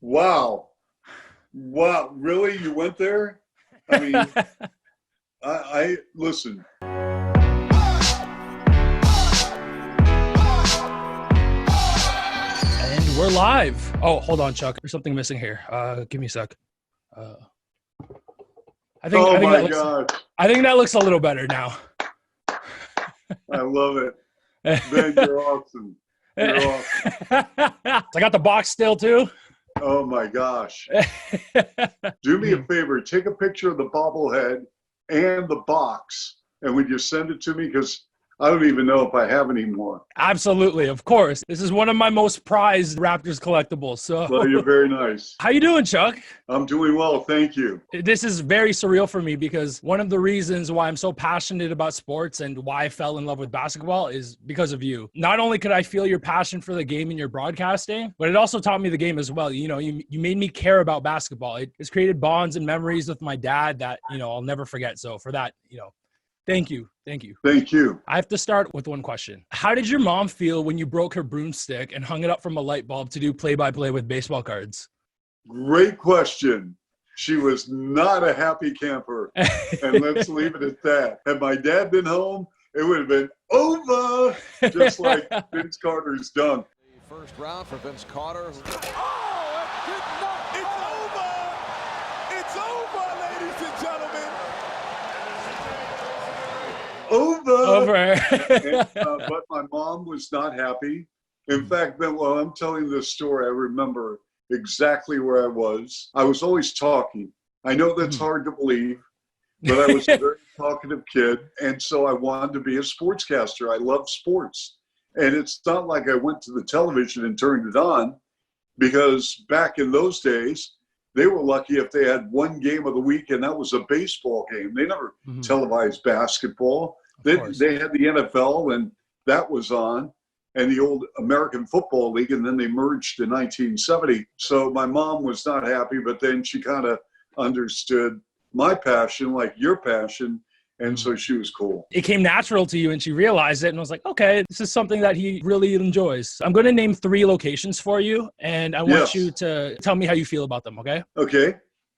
Wow. Wow. Really? You went there? I mean, I listen. And we're live. Oh, hold on, Chuck. There's something missing here. Give me a sec. I think that looks a little better now. I love it. Ben, you're awesome. You're awesome. I got the box still too. Oh my gosh. Do me a favor, take a picture of the bobblehead and the box, and would you send it to me? Because I don't even know if I have any more. Absolutely, of course. This is one of my most prized Raptors collectibles. So, well, you're very nice. How you doing, Chuck? I'm doing well, thank you. This is very surreal for me because one of the reasons why I'm so passionate about sports and why I fell in love with basketball is because of you. Not only could I feel your passion for the game in your broadcasting, but it also taught me the game as well. You know, you made me care about basketball. It's created bonds and memories with my dad that, I'll never forget. So for that, thank you. Thank you. Thank you. I have to start with one question. How did your mom feel when you broke her broomstick and hung it up from a light bulb to do play-by-play with baseball cards? Great question. She was not a happy camper. And let's leave it at that. Had my dad been home, it would have been over, just like Vince Carter's dunk. The first round for Vince Carter. Oh, it did not. It's over. It's over, ladies and gentlemen. Over. But my mom was not happy. In fact, while I'm telling this story, I remember exactly where I was. I was always talking. I know that's hard to believe, but I was a very talkative kid. And so I wanted to be a sportscaster. I love sports. And it's not like I went to the television and turned it on, because back in those days, they were lucky if they had one game of the week, and that was a baseball game. They never televised basketball. They had the NFL, and that was on, and the old American Football League, and then they merged in 1970. So my mom was not happy, but then she kind of understood my passion, like your passion, and so she was cool. It came natural to you, and she realized it, and was like, okay, this is something that he really enjoys. I'm going to name 3 locations for you, and I want you to tell me how you feel about them, okay? Okay.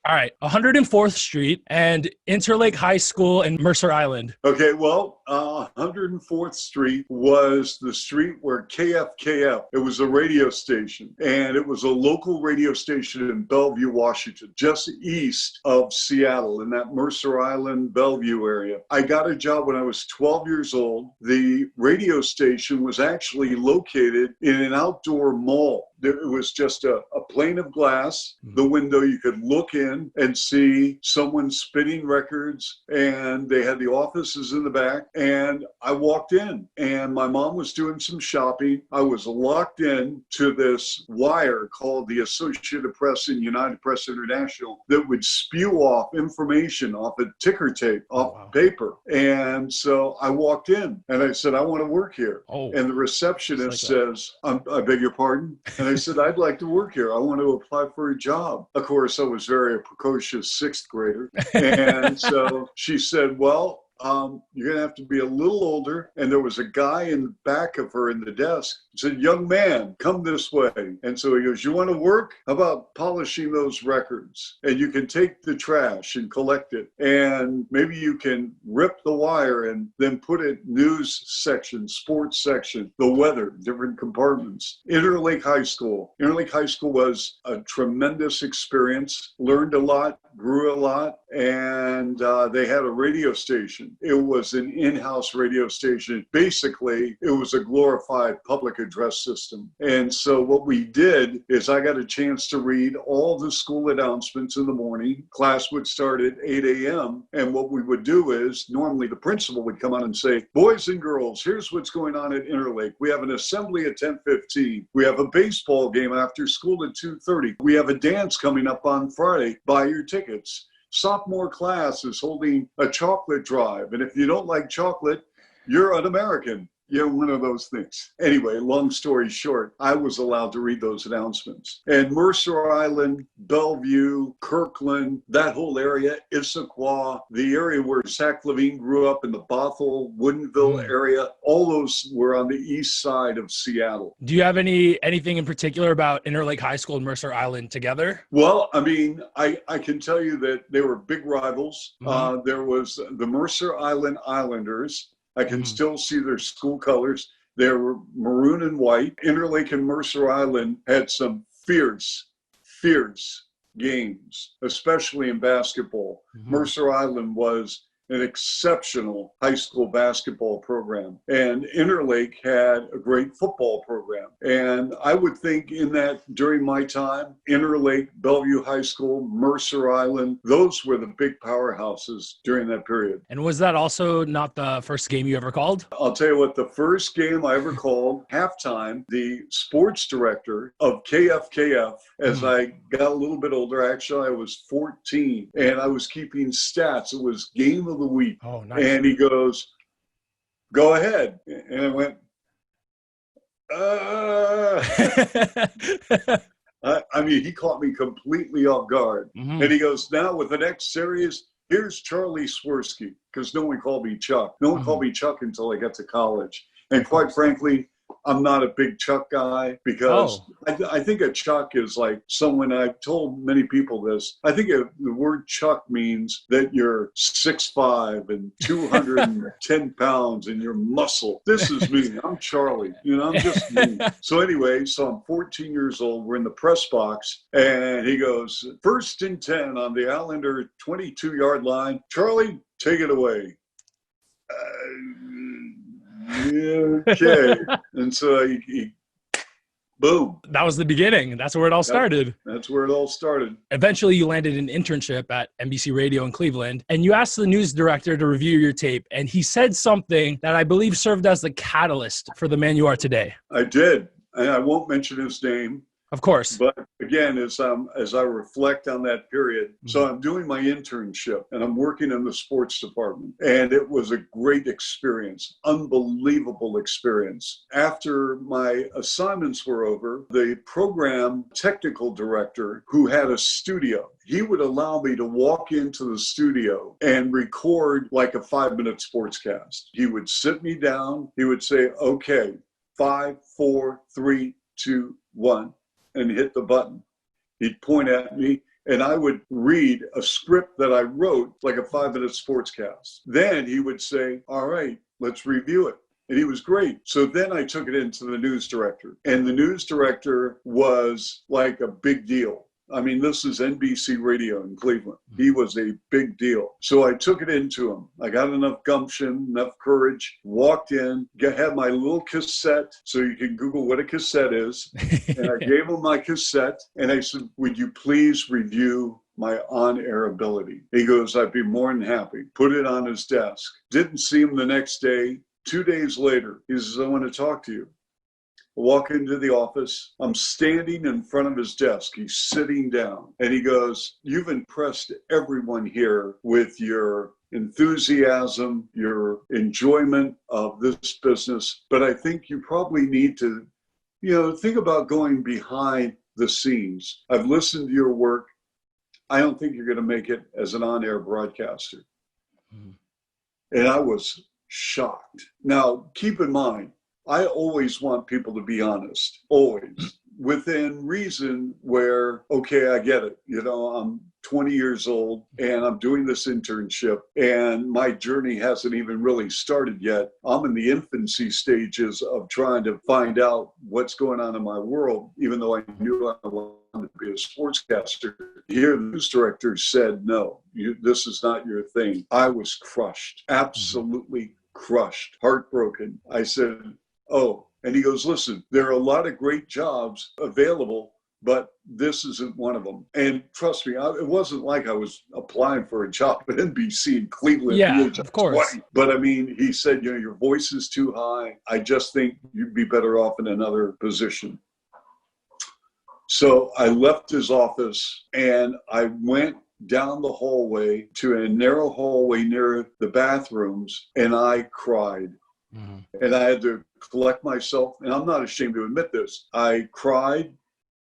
All right, 104th Street and Interlake High School in Mercer Island. Okay, well, 104th Street was the street where KFKF, it was a radio station, and it was a local radio station in Bellevue, Washington, just east of Seattle, in that Mercer Island, Bellevue area. I got a job when I was 12 years old. The radio station was actually located in an outdoor mall. It was just a pane of glass, the window. You could look in and see someone spinning records, and they had the offices in the back. And I walked in, and my mom was doing some shopping. I was locked in to this wire called the Associated Press and United Press International that would spew off information off a ticker tape, off paper. And so I walked in, and I said, I want to work here. And the receptionist says, I beg your pardon? And I said, I'd like to work here. I want to apply for a job. Of course, I was very precocious 6th grader. And so she said, well, you're going to have to be a little older. And there was a guy in the back of her in the desk. He said, young man, come this way. And so he goes, you want to work? How about polishing those records? And you can take the trash and collect it. And maybe you can rip the wire and then put it news section, sports section, the weather, different compartments. Interlake High School. Interlake High School was a tremendous experience. Learned a lot, grew a lot. And they had a radio station. It was an in-house radio station. Basically, it was a glorified public address system. And so what we did is I got a chance to read all the school announcements in the morning. Class would start at 8 a.m. And what we would do is normally the principal would come on and say, boys and girls, here's what's going on at Interlake. We have an assembly at 10:15. We have a baseball game after school at 2:30. We have a dance coming up on Friday. Buy your tickets. Sophomore class is holding a chocolate drive. And if you don't like chocolate, you're un-American. one of those things. Anyway, long story short, I was allowed to read those announcements. And Mercer Island, Bellevue, Kirkland, that whole area, Issaquah, the area where Zach Levine grew up in the Bothell, Woodinville area, all those were on the east side of Seattle. Do you have anything in particular about Interlake High School and Mercer Island together? Well, I mean, I can tell you that they were big rivals. There was the Mercer Island Islanders. I can still see their school colors. They were maroon and white. Interlake and Mercer Island had some fierce games, especially in basketball. Mercer Island was an exceptional high school basketball program. And Interlake had a great football program. And I would think in that during my time, Interlake, Bellevue High School, Mercer Island, those were the big powerhouses during that period. And was that also not the first game you ever called? I'll tell you what, the first game I ever called, halftime, the sports director of KFKF, as I got a little bit older, actually I was 14, and I was keeping stats. It was game of the week. Oh, nice. And he goes, "Go ahead." And I went, I mean, he caught me completely off guard. And he goes, "Now with the next series, here's Charlie Swirsky," because no one called me Chuck. No one called me Chuck until I got to college. And quite frankly, I'm not a big Chuck guy because I think a Chuck is like someone, I've told many people this, I think the word Chuck means that you're 6'5" and 210 pounds and you're muscle. This is me. I'm Charlie. I'm just me. So anyway, I'm 14 years old. We're in the press box and he goes, "First and 10 on the Islander 22-yard line. Charlie, take it away." Okay. And so he boom. That was the beginning. That's where it all started. That's where it all started. Eventually, you landed an internship at NBC Radio in Cleveland, and you asked the news director to review your tape, and he said something that I believe served as the catalyst for the man you are today. I did. And I won't mention his name. Of course. But again, as I reflect on that period, so I'm doing my internship and I'm working in the sports department. And it was a great experience, unbelievable experience. After my assignments were over, the program technical director who had a studio, he would allow me to walk into the studio and record like a 5-minute sportscast. He would sit me down. He would say, "Okay, 5, 4, 3, 2, 1. And hit the button. He'd point at me and I would read a script that I wrote, like a 5-minute sportscast. Then he would say, "All right, let's review it." And he was great. So then I took it into the news director. And the news director was like a big deal. I mean, this is NBC Radio in Cleveland. He was a big deal. So I took it into him. I got enough gumption, enough courage, walked in, had my little cassette, so you can Google what a cassette is. And I gave him my cassette, and I said, "Would you please review my on-air ability?" He goes, "I'd be more than happy." Put it on his desk. Didn't see him the next day. 2 days later, he says, "I want to talk to you." I walk into the office. I'm standing in front of his desk. He's sitting down. And he goes, "You've impressed everyone here with your enthusiasm, your enjoyment of this business. But I think you probably need to, think about going behind the scenes. I've listened to your work. I don't think you're going to make it as an on-air broadcaster." And I was shocked. Now, keep in mind, I always want people to be honest, always, within reason where, okay, I get it. I'm 20 years old and I'm doing this internship and my journey hasn't even really started yet. I'm in the infancy stages of trying to find out what's going on in my world, even though I knew I wanted to be a sportscaster. Here, the news director said, "No, this is not your thing." I was crushed, absolutely crushed, heartbroken. I said, "Oh," and he goes, "Listen, there are a lot of great jobs available, but this isn't one of them." And trust me, it wasn't like I was applying for a job at NBC in Cleveland. Yeah, of course. 20. But I mean, he said, "Your voice is too high. I just think you'd be better off in another position." So I left his office and I went down the hallway to a narrow hallway near the bathrooms and I cried. And I had to collect myself, and I'm not ashamed to admit this. I cried,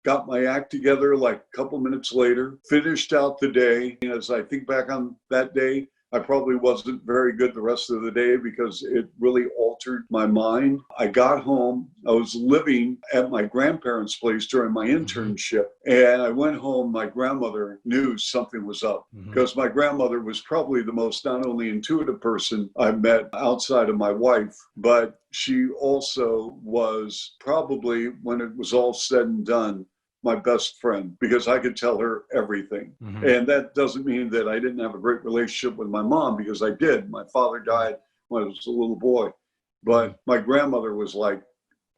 got my act together like a couple minutes later, finished out the day. And as I think back on that day, I probably wasn't very good the rest of the day because it really altered my mind. I got home. I was living at my grandparents' place during my internship. And I went home. My grandmother knew something was up because my grandmother was probably the most not only intuitive person I met outside of my wife, but she also was probably, when it was all said and done, my best friend, because I could tell her everything. And that doesn't mean that I didn't have a great relationship with my mom, because I did. My father died when I was a little boy. But my grandmother was like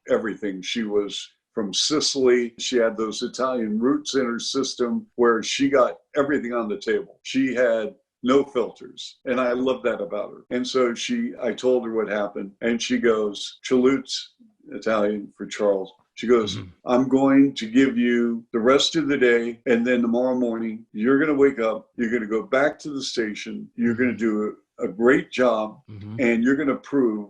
everything. She was from Sicily. She had those Italian roots in her system where she got everything on the table. She had no filters. And I love that about her. And so I told her what happened. And she goes, Chalutz, Italian for Charles. She goes, I'm going to give you the rest of the day, and then tomorrow morning, you're going to wake up, you're going to go back to the station, you're going to do a great job, and you're going to prove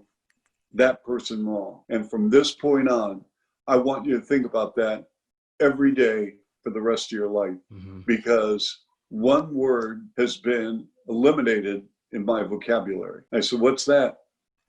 that person wrong. And from this point on, I want you to think about that every day for the rest of your life, because one word has been eliminated in my vocabulary. I said, what's that?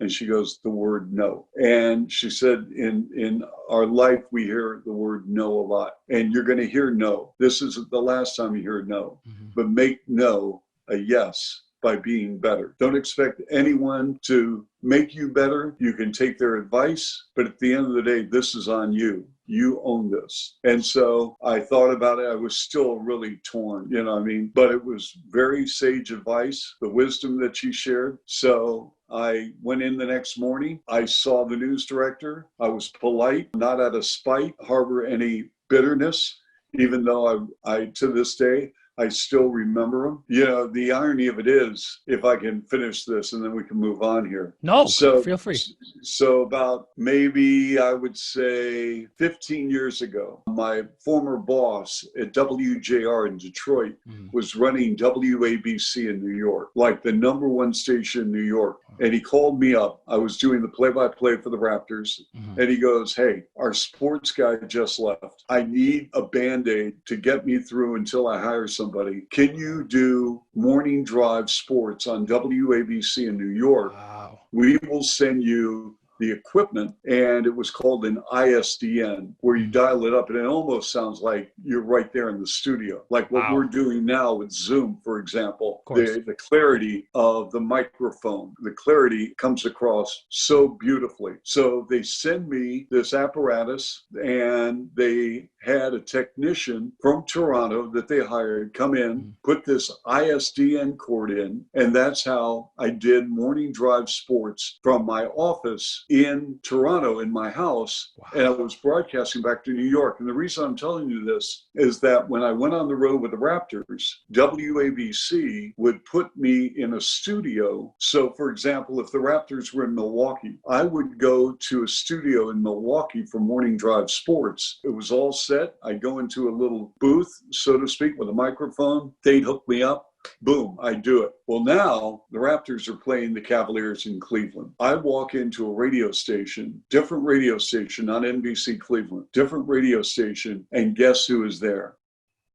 And she goes, the word no. And she said, in our life, we hear the word no a lot. And you're going to hear no. This isn't the last time you hear no. But make no a yes by being better. Don't expect anyone to make you better. You can take their advice, but at the end of the day, this is on you. You own this. And so I thought about it. I was still really torn, you know what I mean? But it was very sage advice, the wisdom that she shared. So I went in the next morning. I saw the news director. I was polite, not out of spite, harbor any bitterness, even though I to this day, I still remember him. You know, the irony of it is, if I can finish this and then we can move on here. No, feel free. So about maybe, I would say 15 years ago, my former boss at WJR in Detroit was running WABC in New York, like the #1 station in New York. And he called me up. I was doing the play-by-play for the Raptors. And he goes, hey, our sports guy just left. I need a Band-Aid to get me through until I hire somebody. Can you do morning drive sports on WABC in New York? Wow. We will send you the equipment, and it was called an ISDN, where you dial it up, and it almost sounds like you're right there in the studio, like what we're doing now with Zoom, for example. The clarity of the microphone, the clarity comes across so beautifully. So they send me this apparatus, and they had a technician from Toronto that they hired come in, put this ISDN cord in, and that's how I did morning drive sports from my office in Toronto in my house. And I was broadcasting back to New York. And the reason I'm telling you this is that when I went on the road with the Raptors, WABC would put me in a studio. So for example, if the Raptors were in Milwaukee, I would go to a studio in Milwaukee for morning drive sports. It was all set. I'd go into a little booth, so to speak, with a microphone. They'd hook me up. Boom, I do it. Well, now the Raptors are playing the Cavaliers in Cleveland. I walk into a radio station, different radio station, not NBC Cleveland, different radio station, and guess who is there?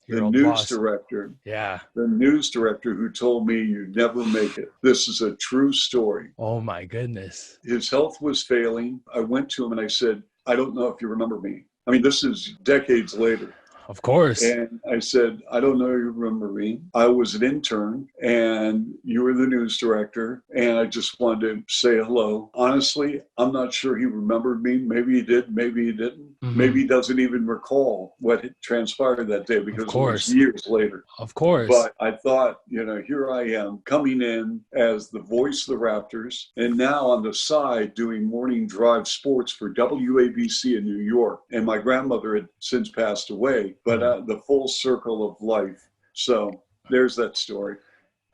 The news director. Yeah. The news director who told me you'd never make it. This is a true story. Oh my goodness. His health was failing. I went to him and I said, I don't know if you remember me. I mean, this is decades later. Of course. And I said, I don't know if you remember me. I was an intern and you were the news director. And I just wanted to say hello. Honestly, I'm not sure he remembered me. Maybe he did. Maybe he didn't. Maybe he doesn't even recall what had transpired that day because it was years later. Of course. But I thought, you know, here I am coming in as the voice of the Raptors and now on the side doing morning drive sports for WABC in New York. And my grandmother had since passed away. But the full circle of life. So there's that story.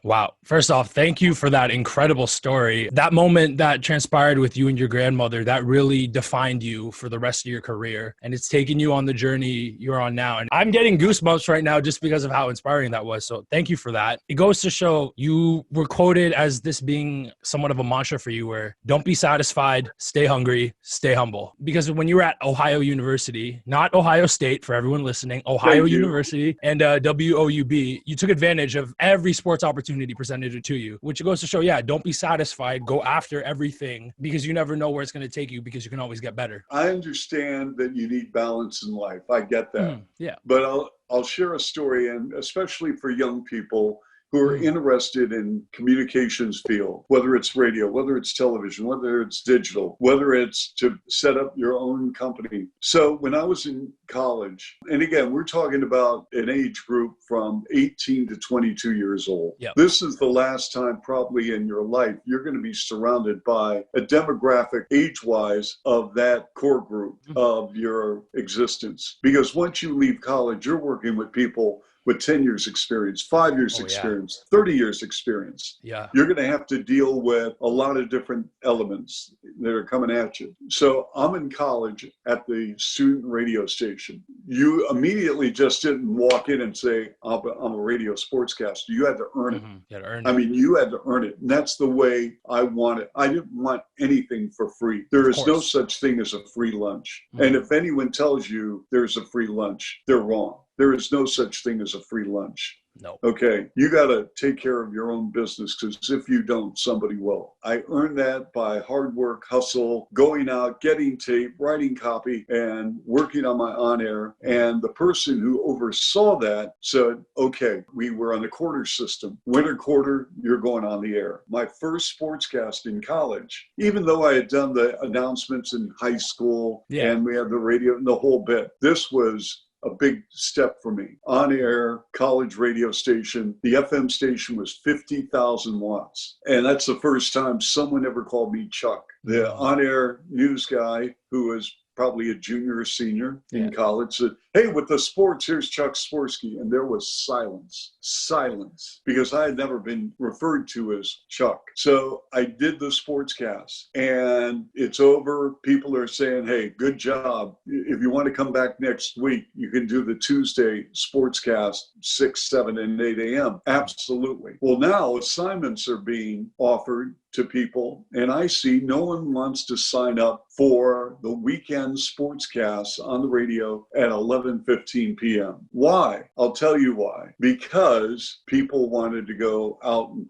Wow. First off, thank you for that incredible story. That moment that transpired with you and your grandmother, that really defined you for the rest of your career. And it's taken you on the journey you're on now. And I'm getting goosebumps right now just because of how inspiring that was. So thank you for that. It goes to show you were quoted as this being somewhat of a mantra for you, where don't be satisfied, stay hungry, stay humble. Because when you were at Ohio University, not Ohio State for everyone listening, Ohio University and WOUB, you took advantage of every sports opportunity presented to you, which goes to show, don't be satisfied, go after everything, because you never know where it's going to take you, because you can always get better. I understand that you need balance in life. I get that. Yeah. But I'll share a story, and especially for young people who are interested in communications field, whether it's radio, whether it's television, whether it's digital, whether it's to set up your own company. So when I was in college, and again, we're talking about an age group from 18 to 22 years old. Yep. This is the last time probably in your life you're going to be surrounded by a demographic age-wise of that core group of your existence. Because once you leave college, you're working with people with 10 years experience, 5 years experience, 30 years experience. Yeah. You're going to have to deal with a lot of different elements that are coming at you. So I'm in college at the student radio station. You immediately just didn't walk in and say, I'm a radio sportscaster. You had to earn it. You had to earn it. I mean, you had to earn it. And that's the way I want it. I didn't want anything for free. There is no such thing as a free lunch. And if anyone tells you there's a free lunch, they're wrong. There is no such thing as a free lunch. No. Okay. You got to take care of your own business, because if you don't, somebody will. I earned that by hard work, hustle, going out, getting tape, writing copy, and working on my on-air. And the person who oversaw that said, okay, we were on the quarter system. Winter quarter, you're going on the air. My first sportscast in college, even though I had done the announcements in high school and we had the radio and the whole bit, this was a big step for me. On-air college radio station. The FM station was 50,000 watts. And that's the first time someone ever called me Chuck. The on-air news guy, who was probably a junior or senior in college, said, hey, with the sports, here's Chuck Swirsky. And there was silence, because I had never been referred to as Chuck. So I did the sportscast, and it's over. People are saying, hey, good job. If you want to come back next week, you can do the Tuesday sportscast, 6, 7, and 8 a.m. Absolutely. Well, now assignments are being offered to people, and I see no one wants to sign up for the weekend sportscasts on the radio at 11:15 p.m. Why? I'll tell you why. Because people wanted to go out and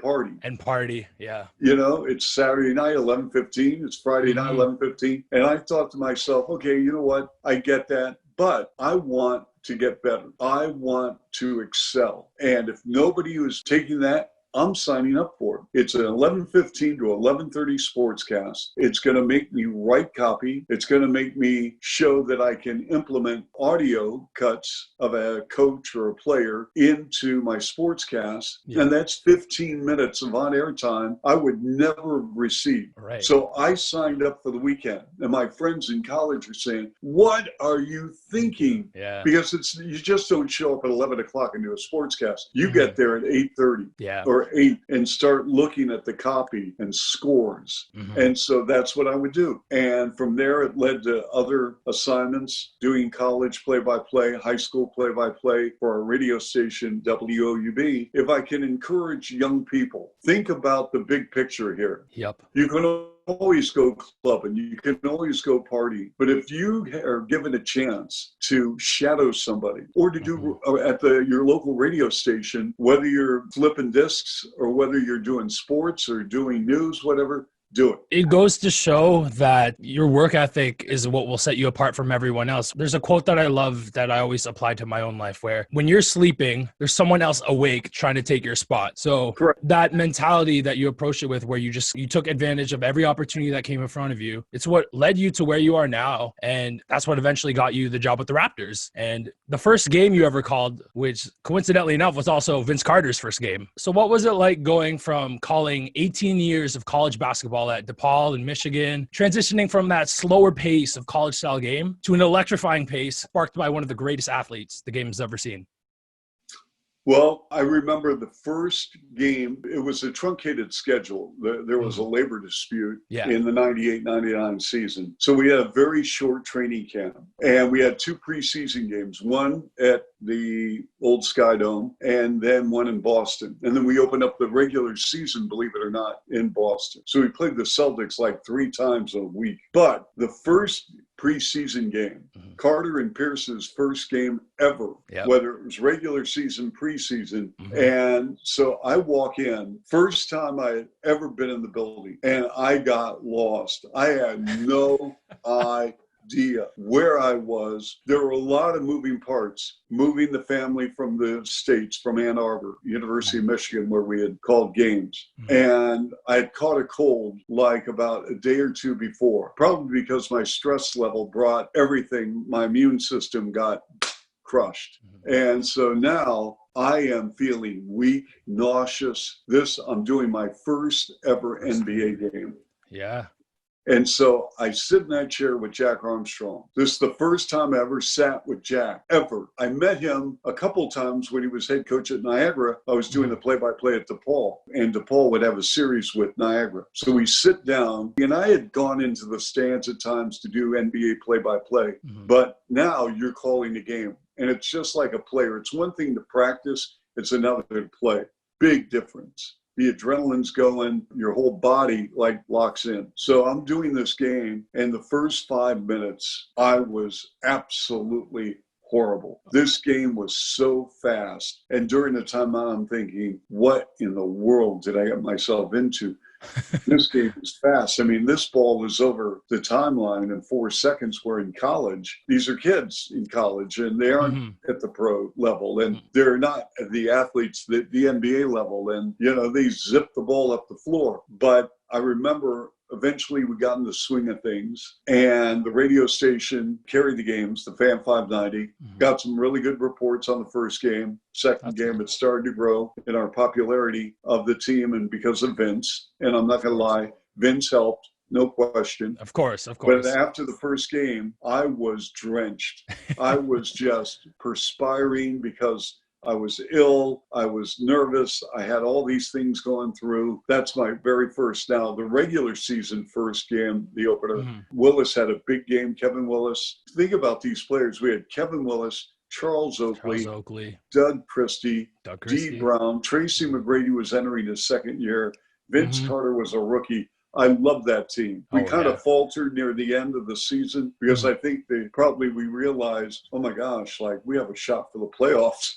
party. You know, it's Saturday night, 11:15. It's Friday night, 11:15. And I thought to myself, okay, you know what? I get that, but I want to get better. I want to excel. And if nobody is taking that, I'm signing up for it. It's an 11:15 to 11:30 sportscast. It's going to make me write copy. It's going to make me show that I can implement audio cuts of a coach or a player into my sportscast. And that's 15 minutes of on-air time I would never receive. So I signed up for the weekend. And my friends in college are saying, what are you thinking? Because you just don't show up at 11 o'clock and do a sportscast. You get there at 8:30 or 8 and start looking at the copy and scores. And so that's what I would do. And from there, it led to other assignments, doing college play-by-play, high school play-by-play for our radio station, WOUB. If I can encourage young people, think about the big picture here. You can always go clubbing, you can always go party, but if you are given a chance to shadow somebody or to do at your local radio station, whether you're flipping discs or whether you're doing sports or doing news, whatever, do it. It goes to show that your work ethic is what will set you apart from everyone else. There's a quote that I love that I always apply to my own life, where when you're sleeping, there's someone else awake trying to take your spot. So that mentality that you approach it with, where you took advantage of every opportunity that came in front of you, it's what led you to where you are now. And that's what eventually got you the job with the Raptors. And the first game you ever called, which coincidentally enough was also Vince Carter's first game. So what was it like going from calling 18 years of college basketball at DePaul in Michigan, transitioning from that slower pace of college style game to an electrifying pace sparked by one of the greatest athletes the game has ever seen? Well, I remember the first game, it was a truncated schedule. There was a labor dispute in the 98-99 season. So we had a very short training camp, and we had 2 preseason games, one at the old Sky Dome and then one in Boston. And then we opened up the regular season, believe it or not, in Boston. So we played the Celtics like 3 times a week. But the first preseason game, Carter and Pierce's first game ever, whether it was regular season, preseason. And so I walk in, first time I had ever been in the building, and I got lost. I had no idea where I was. There were a lot of moving parts, moving the family from the States, from Ann Arbor, University of Michigan, where we had called games. And I had caught a cold like about a day or 2 before, probably because my stress level brought everything, my immune system got crushed. And so now I am feeling weak, nauseous. I'm doing my first ever NBA game. Yeah. And so I sit in that chair with Jack Armstrong. This is the first time I ever sat with Jack, ever. I met him a couple times when he was head coach at Niagara. I was doing the play-by-play at DePaul, and DePaul would have a series with Niagara. So we sit down, and I had gone into the stands at times to do NBA play-by-play, but now you're calling the game. And it's just like a player. It's one thing to practice, it's another to play. Big difference. The adrenaline's going, your whole body like locks in. So I'm doing this game, and the first 5 minutes, I was absolutely horrible. This game was so fast. And during the timeout, I'm thinking, what in the world did I get myself into? This game is fast. I mean, this ball was over the timeline in 4 seconds. We're in college. These are kids in college, and they aren't at the pro level, and they're not the athletes, the NBA level. And, they zip the ball up the floor. But I remember eventually we got in the swing of things, and the radio station carried the games, the Fan 590, got some really good reports on the first game. Second game, it started to grow in our popularity of the team, and because of Vince. And I'm not going to lie, Vince helped, no question. Of course. But after the first game, I was drenched. I was just perspiring because I was ill. I was nervous. I had all these things going through. That's my very first. Now, the regular season first game, the opener, Willis had a big game, Kevin Willis. Think about these players. We had Kevin Willis, Charles Oakley, Doug Christie, Dee Brown, Tracy McGrady was entering his second year. Vince Carter was a rookie. I love that team. We kind of faltered near the end of the season because I think we realized, oh my gosh, like we have a shot for the playoffs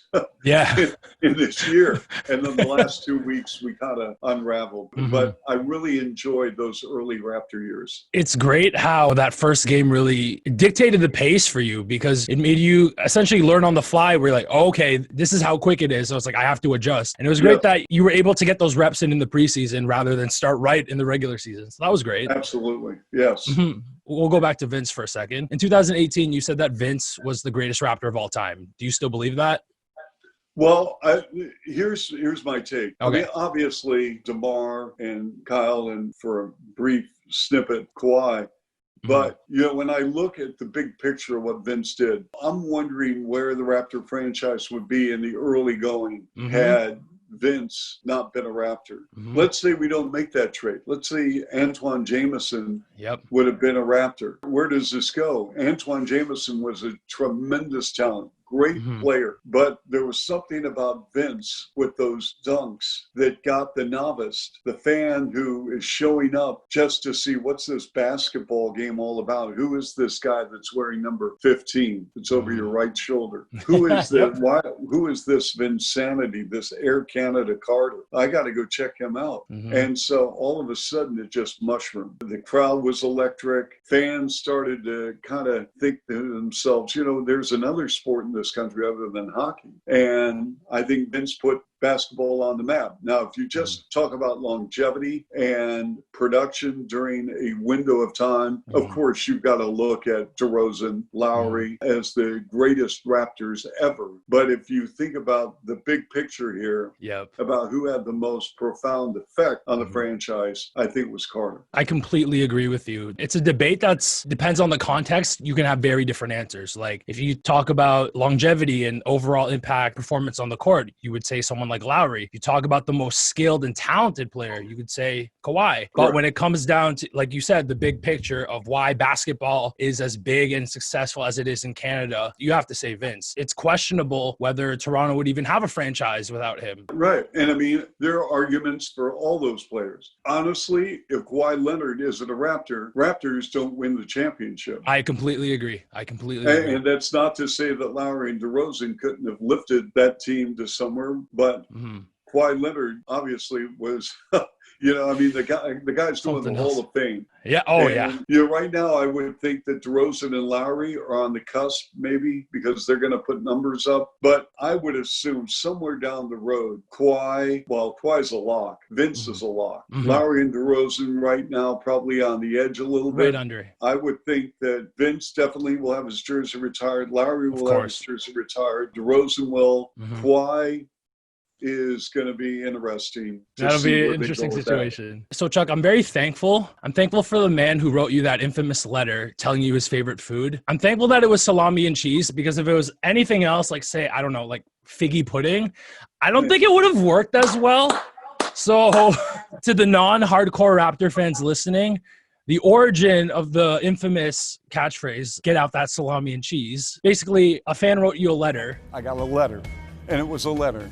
in this year. And then the last 2 weeks we kind of unraveled. But I really enjoyed those early Raptor years. It's great how that first game really dictated the pace for you because it made you essentially learn on the fly. Where you're like, oh, okay, this is how quick it is. So it's like, I have to adjust. And it was great that you were able to get those reps in the preseason rather than start right in the regular season. So that was great. Absolutely. Yes. We'll go back to Vince for a second. In 2018, you said that Vince was the greatest Raptor of all time. Do you still believe that? Well, here's my take. Okay. I mean, obviously, DeMar and Kyle, and for a brief snippet, Kawhi. But, when I look at the big picture of what Vince did, I'm wondering where the Raptor franchise would be in the early going had Vince not been a Raptor. Let's say we don't make that trade. Let's say Antoine Jameson would have been a Raptor. Where does this go? Antoine Jameson was a tremendous talent. Great player, but there was something about Vince with those dunks that got the novice, the fan who is showing up just to see what's this basketball game all about. Who is this guy that's wearing number 15? It's over your right shoulder. Who is that? Who is this Vinsanity? This Air Canada Carter? I got to go check him out. And so all of a sudden it just mushroomed. The crowd was electric. Fans started to kind of think to themselves, there's another sport in this country other than hockey. And I think Vince put basketball on the map. Now, if you just talk about longevity and production during a window of time, of course, you've got to look at DeRozan, Lowry as the greatest Raptors ever. But if you think about the big picture here, about who had the most profound effect on the franchise, I think it was Carter. I completely agree with you. It's a debate that depends on the context. You can have very different answers. Like if you talk about longevity and overall impact performance on the court, you would say someone like Lowry. You talk about the most skilled and talented player, you could say Kawhi. But when it comes down to, like you said, the big picture of why basketball is as big and successful as it is in Canada, you have to say Vince. It's questionable whether Toronto would even have a franchise without him. Right. And I mean, there are arguments for all those players. Honestly, if Kawhi Leonard isn't a Raptor, Raptors don't win the championship. I completely agree. And that's not to say that Lowry and DeRozan couldn't have lifted that team to somewhere, but Kawhi Leonard obviously was, the guy's doing the Hall of Fame. Yeah. Right now I would think that DeRozan and Lowry are on the cusp, maybe, because they're going to put numbers up. But I would assume somewhere down the road, Kawhi's a lock. Vince is a lock. Lowry and DeRozan right now probably on the edge a little bit. Right under. I would think that Vince definitely will have his jersey retired. Lowry will have his jersey retired. DeRozan will. Kawhi is going to be interesting. That'll be an interesting situation. So, Chuck, I'm very thankful. I'm thankful for the man who wrote you that infamous letter telling you his favorite food. I'm thankful that it was salami and cheese, because if it was anything else, like, say, I don't know, like figgy pudding, I don't think it would have worked as well. So, to the non-hardcore Raptor fans listening, the origin of the infamous catchphrase, get out that salami and cheese, basically a fan wrote you a letter. I got a letter, and it was a letter.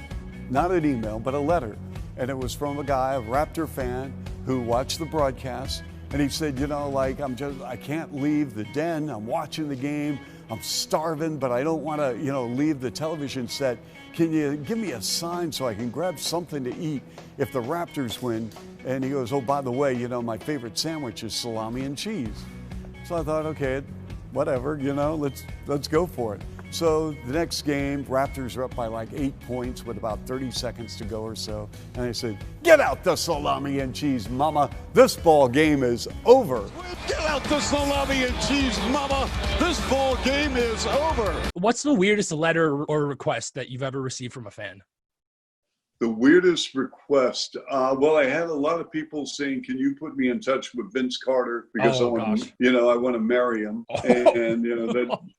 Not an email, but a letter. And it was from a guy, a Raptor fan, who watched the broadcast. And he said, I can't leave the den. I'm watching the game. I'm starving, but I don't want to, leave the television set. Can you give me a sign so I can grab something to eat if the Raptors win? And he goes, oh, by the way, my favorite sandwich is salami and cheese. So I thought, okay, whatever, let's go for it. So the next game, Raptors are up by like 8 points with about 30 seconds to go or so. And I said, get out the salami and cheese, mama. This ball game is over. Get out the salami and cheese, mama. This ball game is over. What's the weirdest letter or request that you've ever received from a fan? The weirdest request. I had a lot of people saying, "Can you put me in touch with Vince Carter because I want to marry him."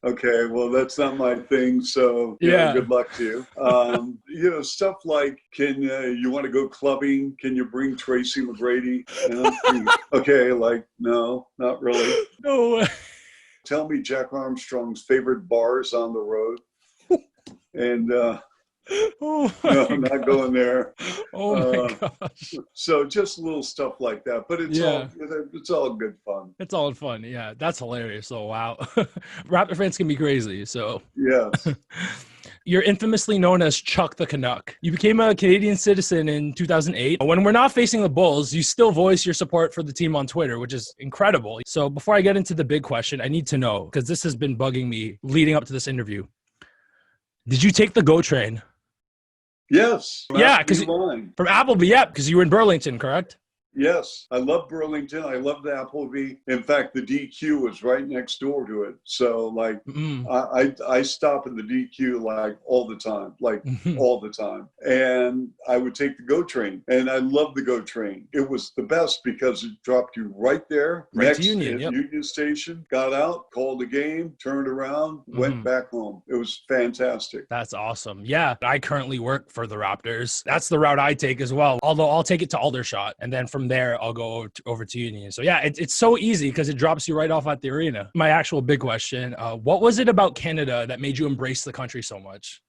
Okay, well, that's not my thing. So good luck to you. Stuff like, "Can you want to go clubbing? Can you bring Tracy McGrady?" Okay, no, not really. No. Tell me Jack Armstrong's favorite bars on the road, and. No, I'm not going there. Oh my gosh. So just little stuff like that, but it's all good fun. It's all fun. Yeah, that's hilarious. So wow. Raptor fans can be crazy. So yes. You're infamously known as Chuck the Canuck. You became a Canadian citizen in 2008. When we're not facing the Bulls, you still voice your support for the team on Twitter, which is incredible. So before I get into the big question, I need to know, because this has been bugging me leading up to this interview. Did you take the GO train? Yes. Yeah, because from Appleby, because you were in Burlington, correct? Yes, I love Burlington. I love the Appleby. In fact, the DQ was right next door to it. So, I stop at the DQ all the time, all the time. And I would take the GO train, and I love the GO train. It was the best because it dropped you right there, next to Union, Union Station. Got out, called the game, turned around, went back home. It was fantastic. That's awesome. Yeah, I currently work for the Raptors. That's the route I take as well. Although I'll take it to Aldershot, and then from there I'll go over to Union. So yeah, it's so easy because it drops you right off at the arena. My actual big question, what was it about Canada that made you embrace the country so much?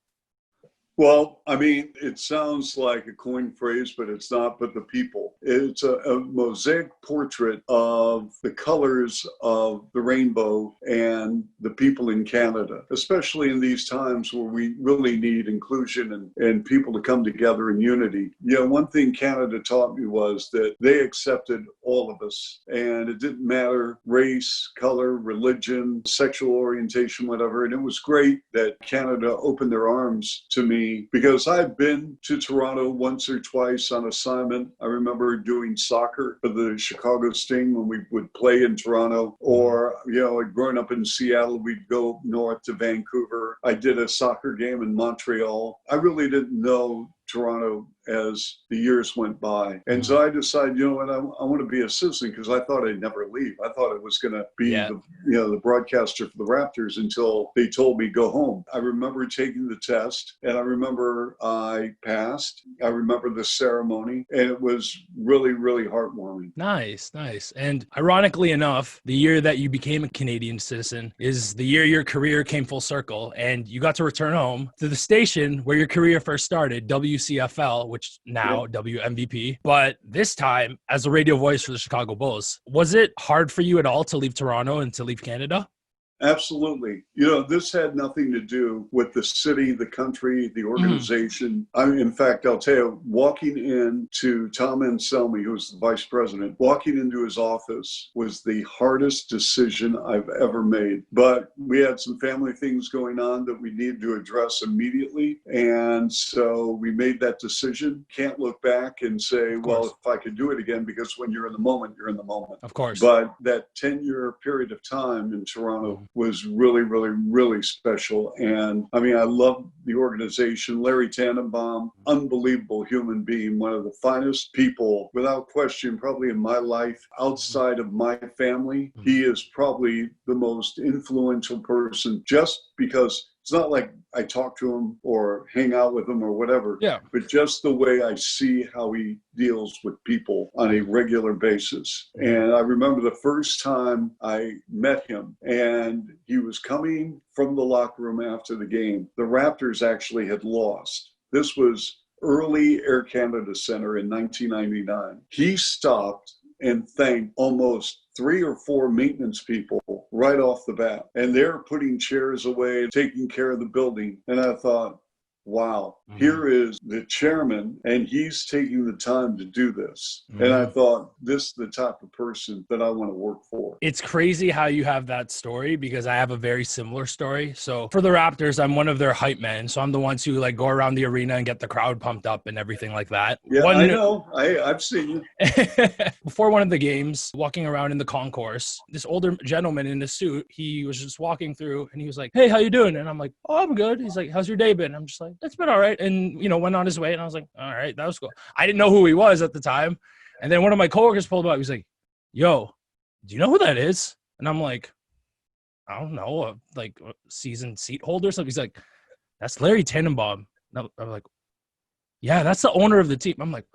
Well, I mean, it sounds like a coined phrase, but it's not, but the people. It's a mosaic portrait of the colors of the rainbow and the people in Canada, especially in these times where we really need inclusion and people to come together in unity. One thing Canada taught me was that they accepted all of us, and it didn't matter race, color, religion, sexual orientation, whatever. And it was great that Canada opened their arms to me, because I've been to Toronto once or twice on assignment. I remember doing soccer for the Chicago Sting when we would play in Toronto, or, growing up in Seattle, we'd go north to Vancouver. I did a soccer game in Montreal. I really didn't know Toronto as the years went by. And so I decided, you know what, I want to be assistant because I thought I'd never leave. I thought I was going to be the broadcaster for the Raptors until they told me go home. I remember taking the test, and I remember I passed. I remember the ceremony, and it was really, really heartwarming. Nice. And ironically enough, the year that you became a Canadian citizen is the year your career came full circle, and you got to return home to the station where your career first started, WCFL, which now WMVP, but this time as a radio voice for the Chicago Bulls. Was it hard for you at all to leave Toronto and to leave Canada? Absolutely. You know, this had nothing to do with the city, the country, the organization. In fact, I'll tell you, walking into Tom Anselmi, who was the vice president, walking into his office was the hardest decision I've ever made. But we had some family things going on that we needed to address immediately. And so we made that decision. Can't look back and say, well, if I could do it again, because when you're in the moment, you're in the moment. Of course. But that 10-year period of time in Toronto was really, really, really special. And I mean, I love the organization. Larry Tannenbaum, unbelievable human being, one of the finest people, without question, probably in my life, outside of my family. He is probably the most influential person, just because it's not like I talk to him or hang out with him or whatever, but just the way I see how he deals with people on a regular basis. And I remember the first time I met him, and he was coming from the locker room after the game. The Raptors actually had lost. This was early Air Canada Center in 1999. He stopped and thanked almost 3 or 4 maintenance people right off the bat. And they're putting chairs away, taking care of the building. And I thought, wow, here is the chairman, and he's taking the time to do this. And I thought, this is the type of person that I want to work for. It's crazy how you have that story, because I have a very similar story. So for the Raptors, I'm one of their hype men. So I'm the ones who like go around the arena and get the crowd pumped up and everything like that. Yeah, I know. I've seen you. Before one of the games, walking around in the concourse, this older gentleman in a suit, he was just walking through, and he was like, hey, how you doing? And I'm like, oh, I'm good. He's like, how's your day been? I'm just like, it's been all right. And, you know, went on his way. And I was like, all right, that was cool. I didn't know who he was at the time. And then one of my coworkers pulled him up. He was like, yo, do you know who that is? And I'm like, I don't know, like a season seat holder or something. He's like, that's Larry Tannenbaum. And I'm like, yeah, that's the owner of the team. I'm like,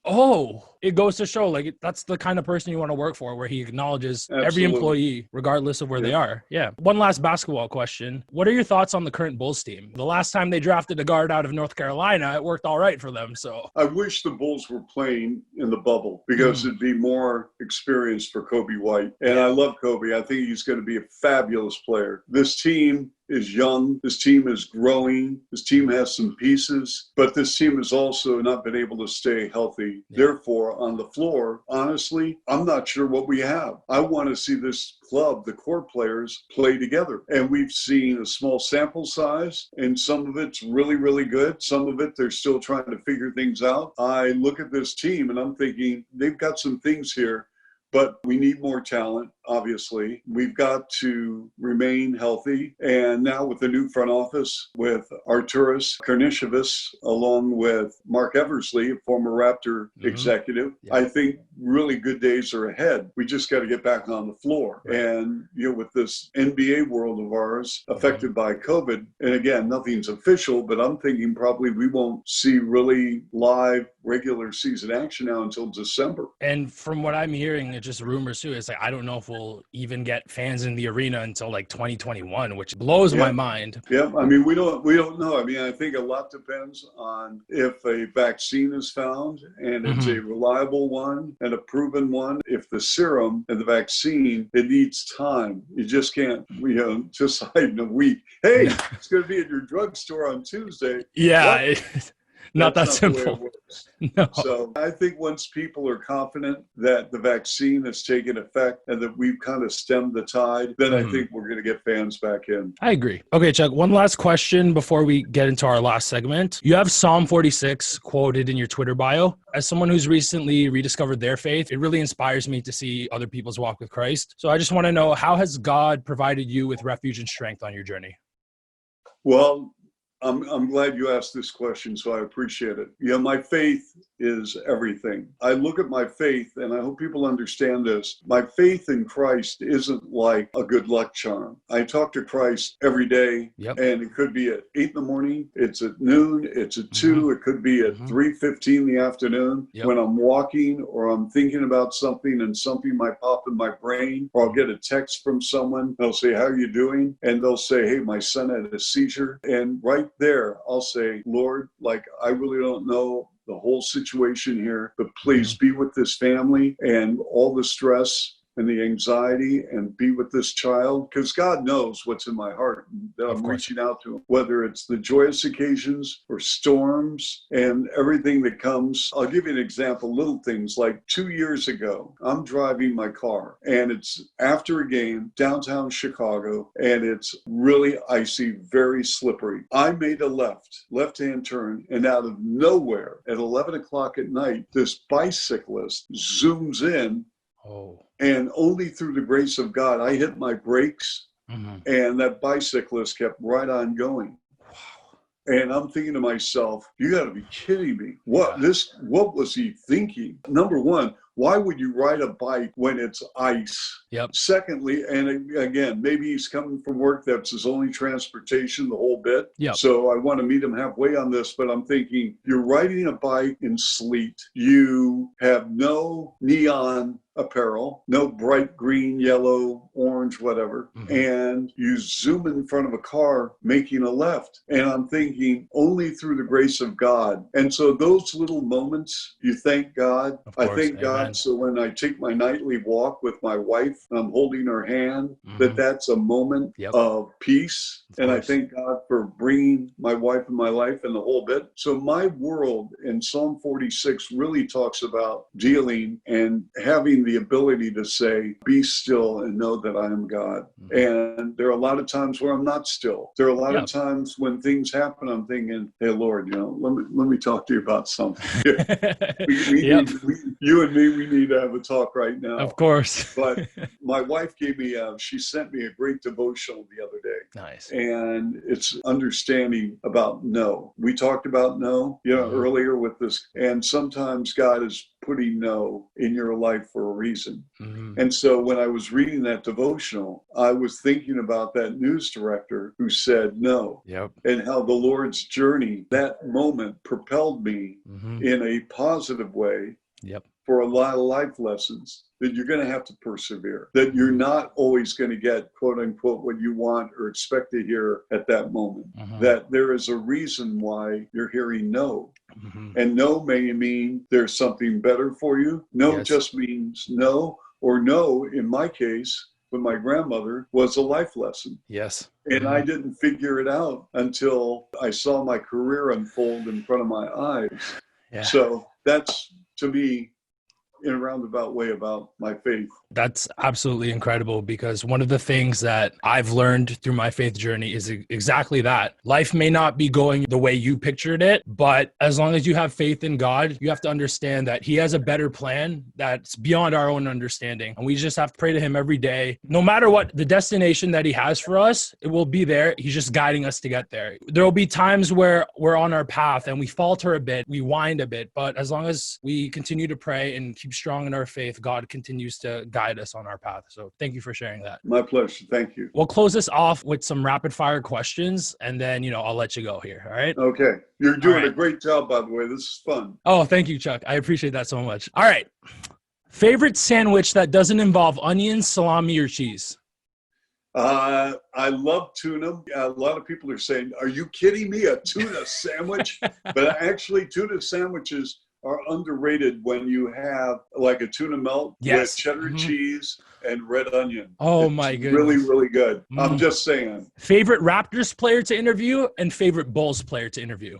oh, it goes to show, like, that's the kind of person you want to work for, where he acknowledges every employee, regardless of where they are. Yeah. One last basketball question. What are your thoughts on the current Bulls team? The last time they drafted a guard out of North Carolina, it worked all right for them. So I wish the Bulls were playing in the bubble, because it'd be more experience for Kobe White. And I love Kobe. I think he's going to be a fabulous player. This team is young. This team is growing. This team has some pieces, but this team has also not been able to stay healthy. Therefore, on the floor, honestly, I'm not sure what we have. I want to see this club, the core players, play together. And we've seen a small sample size, and some of it's really, really good. Some of it, they're still trying to figure things out. I look at this team and I'm thinking, they've got some things here, but we need more talent. Obviously, we've got to remain healthy. And now with the new front office, with Arturas Karnisovas, along with Mark Eversley, a former Raptor executive, I think really good days are ahead. We just got to get back on the floor. And, you know, with this NBA world of ours affected by COVID, and again, nothing's official, but I'm thinking probably we won't see really live regular season action now until December. And from what I'm hearing, it's just rumors too. It's like, I don't know if we'll even get fans in the arena until like 2021, which blows my mind. Yeah, I mean, we don't know. I mean, I think a lot depends on if a vaccine is found and it's a reliable one and a proven one. If the serum and the vaccine, it needs time. You just can't, you know, decide in a week, hey, it's going to be at your drugstore on Tuesday. Yeah. Not that simple. No. So I think once people are confident that the vaccine has taken effect and that we've kind of stemmed the tide, then I think we're going to get fans back in. I agree. Okay, Chuck, one last question before we get into our last segment. You have Psalm 46 quoted in your Twitter bio. As someone who's recently rediscovered their faith, it really inspires me to see other people's walk with Christ. So I just want to know, how has God provided you with refuge and strength on your journey? Well, I'm glad you asked this question, so I appreciate it. My faith is everything. I look at my faith, and I hope people understand this. My faith in Christ isn't like a good luck charm. I talk to Christ every day, and it could be at 8 in the morning, it's at noon, it's at 2, it could be at 3:15 in the afternoon when I'm walking or I'm thinking about something and something might pop in my brain, or I'll get a text from someone. They'll say, how are you doing? And they'll say, hey, my son had a seizure. And right there, I'll say, Lord, like, I really don't know the whole situation here, but please be with this family and all the stress and the anxiety, and be with this child, because God knows what's in my heart that I'm reaching out to him, whether it's the joyous occasions or storms and everything that comes. I'll give you an example, little things like 2 years ago, I'm driving my car and it's after a game, downtown Chicago, and it's really icy, very slippery. I made a left-hand turn, and out of nowhere at 11 o'clock at night, this bicyclist zooms in. And only through the grace of God, I hit my brakes, and that bicyclist kept right on going. And I'm thinking to myself, you got to be kidding me. What was he thinking? Number one, why would you ride a bike when it's ice? Secondly, and again, maybe he's coming from work, that's his only transportation, the whole bit. So I want to meet him halfway on this, but I'm thinking, you're riding a bike in sleet. You have no neon apparel, no bright green, yellow, orange, whatever, and you zoom in front of a car making a left. And I'm thinking, only through the grace of God. And so those little moments, you thank God. I thank God. So when I take my nightly walk with my wife, and I'm holding her hand, that's a moment of peace. And I thank God for bringing my wife in my life and the whole bit. So my world in Psalm 46 really talks about dealing and having the ability to say, be still and know that I am God. And there are a lot of times where I'm not still. There are a lot of times when things happen, I'm thinking, hey, Lord, let me talk to you about something. You and me, we need to have a talk right now. Of course. But my wife she sent me a great devotional the other day. Nice. And it's understanding about no. We talked about no, earlier with this. And sometimes God is putting no in your life for a reason. And so when I was reading that devotional, I was thinking about that news director who said no, and how the Lord's journey, that moment propelled me in a positive way for a lot of life lessons, that you're going to have to persevere, that you're not always going to get, quote unquote, what you want or expect to hear at that moment, that there is a reason why you're hearing no. And no may mean there's something better for you. No just means no, or no, in my case, with my grandmother, was a life lesson. And I didn't figure it out until I saw my career unfold in front of my eyes. So that's, to me, in a roundabout way, about my faith. That's absolutely incredible, because one of the things that I've learned through my faith journey is exactly that. Life may not be going the way you pictured it, but as long as you have faith in God, you have to understand that He has a better plan that's beyond our own understanding. And we just have to pray to Him every day. No matter what the destination that He has for us, it will be there. He's just guiding us to get there. There will be times where we're on our path and we falter a bit, we wind a bit, but as long as we continue to pray and keep strong in our faith, God continues to guide us on our path. So thank you for sharing that. My pleasure. Thank you. We'll close this off with some rapid fire questions, and then, I'll let you go here. All right. Okay. You're doing a great job, by the way. This is fun. Oh, thank you, Chuck. I appreciate that so much. All right. Favorite sandwich that doesn't involve onions, salami, or cheese? I love tuna. A lot of people are saying, are you kidding me? A tuna sandwich? But actually, tuna sandwiches are underrated when you have like a tuna melt with cheddar cheese and red onion. Oh, my goodness. Really, really good. I'm just saying. Favorite Raptors player to interview and favorite Bulls player to interview?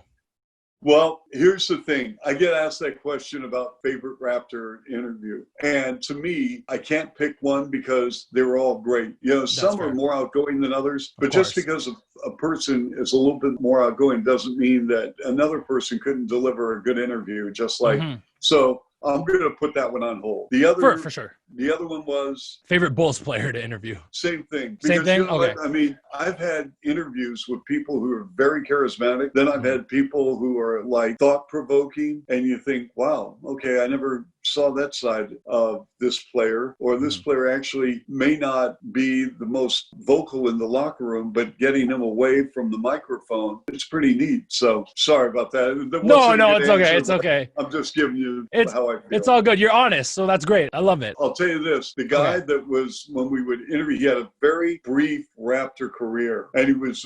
Well, here's the thing. I get asked that question about favorite Raptor interview. And to me, I can't pick one because they were all great. Some are more outgoing than others, but just because a person is a little bit more outgoing doesn't mean that another person couldn't deliver a good interview, just like, so I'm going to put that one on hold. The other, for sure. The other one was favorite Bulls player to interview. Same thing. Same thing. You know okay. I mean, I've had interviews with people who are very charismatic. Then I've had people who are like thought-provoking, and you think, wow, okay, I never saw that side of this player, or this player actually may not be the most vocal in the locker room, but getting him away from the microphone, it's pretty neat. So sorry about that. No, it's okay. It's okay. I'm just giving you how I feel. It's all good. You're honest, so that's great. I love it. I'll tell you this. The guy that was, when we would interview, he had a very brief Raptor career, and he was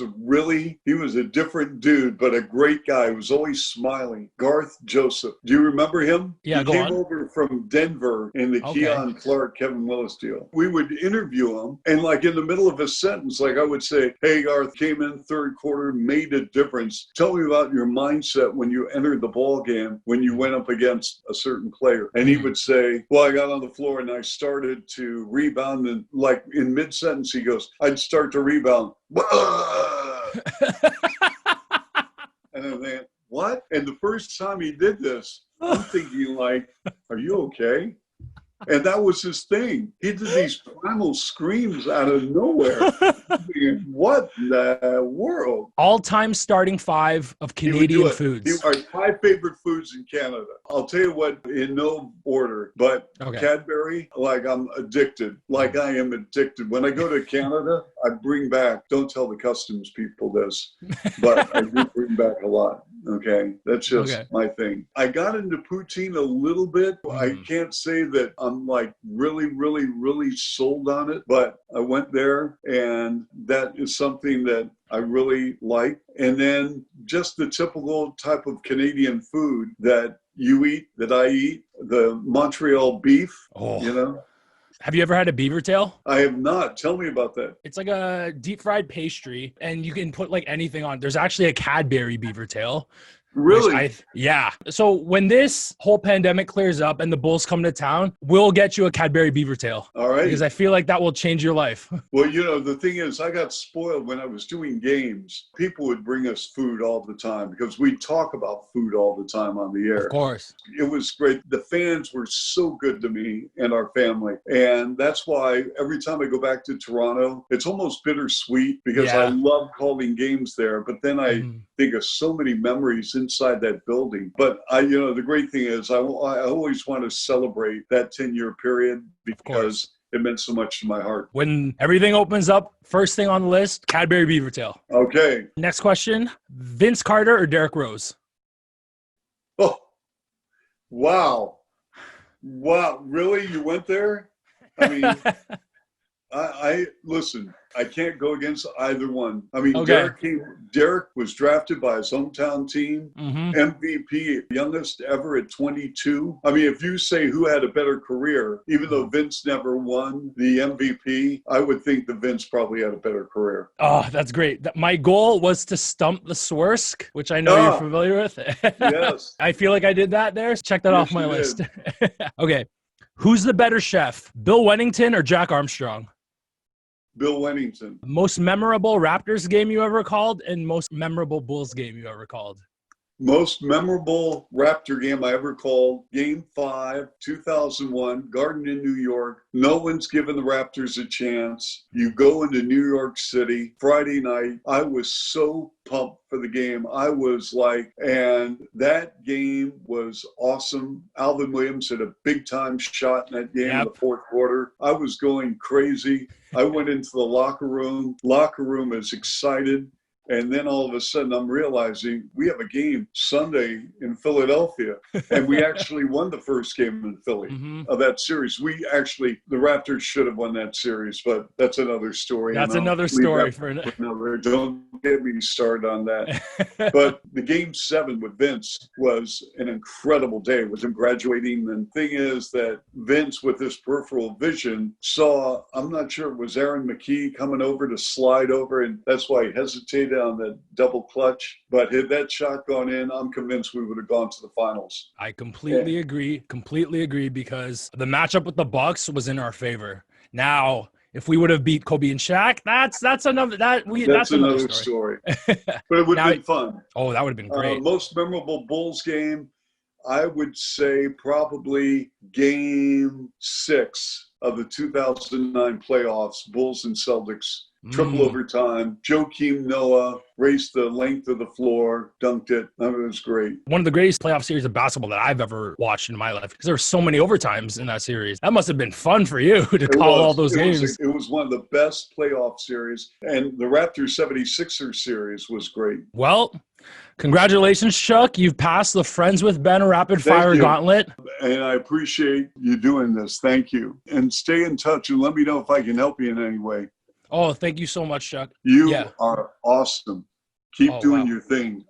a different dude, but a great guy. He was always smiling. Garth Joseph. Do you remember him? Yeah, he came over from Denver in the Keon Clark, Kevin Willis deal. We would interview him, and like in the middle of a sentence, like I would say, hey, Garth, came in third quarter, made a difference. Tell me about your mindset when you entered the ball game, when you went up against a certain player. And he would say, well, I got on the floor and I started to rebound, and like in mid-sentence, he goes, I'd start to rebound. And I'm like, what? And the first time he did this, I'm thinking like, are you okay? And that was his thing. He did these primal screams out of nowhere. What in the world? All-time starting five of Canadian foods. Our 5 favorite foods in Canada. I'll tell you what, in no order, but Cadbury, like I'm addicted. Like I am addicted. When I go to Canada, I bring back, don't tell the customs people this, but I do bring back a lot. Okay, that's just my thing. I got into poutine a little bit. I can't say that I'm like really sold on it, but I went there, and that is something that I really like. And then just the typical type of Canadian food that you eat, that I eat, the Montreal beef, you know. Have you ever had a beaver tail? I have not. Tell me about that. It's like a deep fried pastry, and you can put like anything on. There's actually a Cadbury beaver tail. Really? Yeah. So when this whole pandemic clears up and the Bulls come to town, we'll get you a Cadbury beaver tail. All right. Because I feel like that will change your life. Well, you know, the thing is, I got spoiled when I was doing games. People would bring us food all the time because we talk about food all the time on the air. Of course. It was great. The fans were so good to me and our family. And that's why every time I go back to Toronto, it's almost bittersweet because I love calling games there. But then I think of so many memories inside that building. But the great thing is I always want to celebrate that 10-year period because it meant so much to my heart. When everything opens up, first thing on the list, Cadbury beaver tail. Okay. Next question, Vince Carter or Derrick Rose? Oh, wow. Really? You went there? I mean, I listen, I can't go against either one. I mean, Derrick was drafted by his hometown team, MVP, youngest ever at 22. I mean, if you say who had a better career, even though Vince never won the MVP, I would think that Vince probably had a better career. Oh, that's great. My goal was to stump the Swirsky, which I know you're familiar with. Yes. I feel like I did that there. Check that off my list. Okay. Who's the better chef, Bill Wennington or Jack Armstrong? Bill Wennington. Most memorable Raptors game you ever called and most memorable Bulls game you ever called? Most memorable Raptor game I ever called, Game 5, 2001, Garden in New York. No one's given the Raptors a chance. You go into New York City, Friday night. I was so pumped for the game. I was like, and that game was awesome. Alvin Williams had a big-time shot in that game in the fourth quarter. I was going crazy. I went into the locker room. Locker room is excited. And then all of a sudden, I'm realizing we have a game Sunday in Philadelphia. And we actually won the first game in Philly of that series. The Raptors should have won that series, but that's another story. That's another story for another. Don't get me started on that. But the Game 7 with Vince was an incredible day with him graduating. And the thing is that Vince, with his peripheral vision, saw, I'm not sure it was Aaron McKee coming over to slide over, and that's why he hesitated on the double clutch. But had that shot gone in, I'm convinced we would have gone to the finals. I completely agree because the matchup with the Bucks was in our favor. Now, if we would have beat Kobe and Shaq, that's another story. But it would have been fun. Oh, that would have been great. Most memorable Bulls game. I would say probably game 6 of the 2009 playoffs, Bulls and Celtics. Triple overtime. Joakim Noah raced the length of the floor, dunked it. I mean, it was great. One of the greatest playoff series of basketball that I've ever watched in my life, because there were so many overtimes in that series. That must have been fun for you to call all those games. It was one of the best playoff series, and the Raptors 76ers series was great. Well, congratulations, Chuck. You've passed the Friends with Ben Rapid Fire Gauntlet. And I appreciate you doing this. Thank you. And stay in touch and let me know if I can help you in any way. Oh, thank you so much, Chuck. You are awesome. Keep doing your thing.